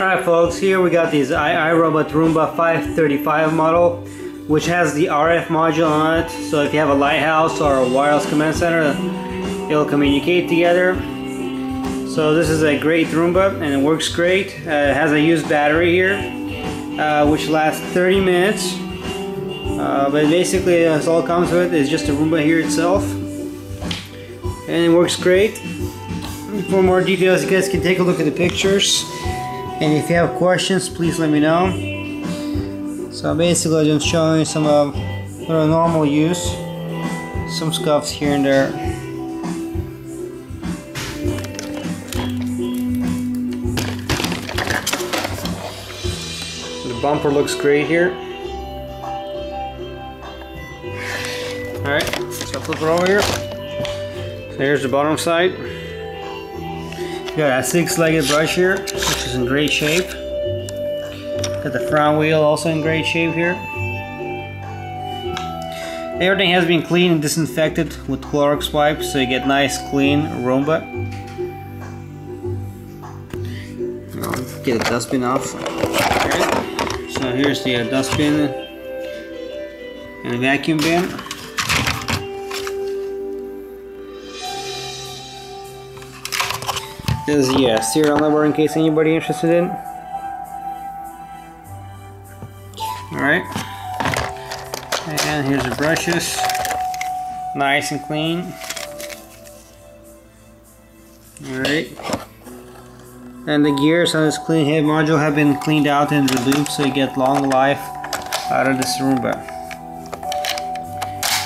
Alright folks, here we got this iRobot Roomba 535 model, which has the RF module on it, so if you have a lighthouse or a wireless command center, it'll communicate together. So this is a great Roomba and it works great. It has a used battery here, which lasts 30 minutes. But basically that's all it comes with is just a Roomba here itself. And it works great. For more details, you guys can take a look at the pictures. And if you have questions, please let me know. So basically I'm just showing you some of their normal use. Some scuffs here and there. The bumper looks great here. Alright, so I'll flip it over here. So here's the bottom side. You got a 6-legged brush here, which is in great shape. Got the front wheel also in great shape here. Everything has been cleaned and disinfected with Clorox wipes, so you get nice clean Roomba. I'll get the dustbin off. Alright, so here's the dustbin and the vacuum bin. This is the serial number in case anybody interested in. Alright. And here's the brushes. Nice and clean. Alright. And the gears on this clean head module have been cleaned out and relubed, so you get long life out of this Roomba.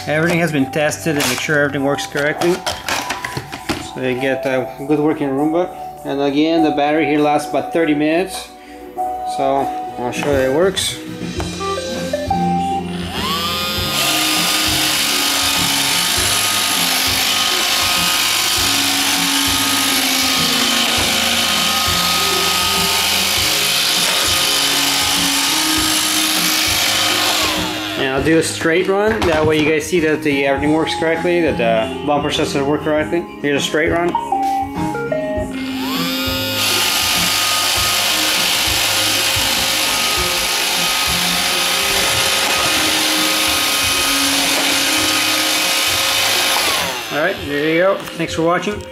Everything has been tested and make sure everything works correctly. So you get a good working Roomba. And again, the battery here lasts about 30 minutes. So I'll show you it works. And I'll do a straight run, that way you guys see that everything works correctly, that the bumper sensors work correctly. Here's a straight run. Alright, there you go. Thanks for watching.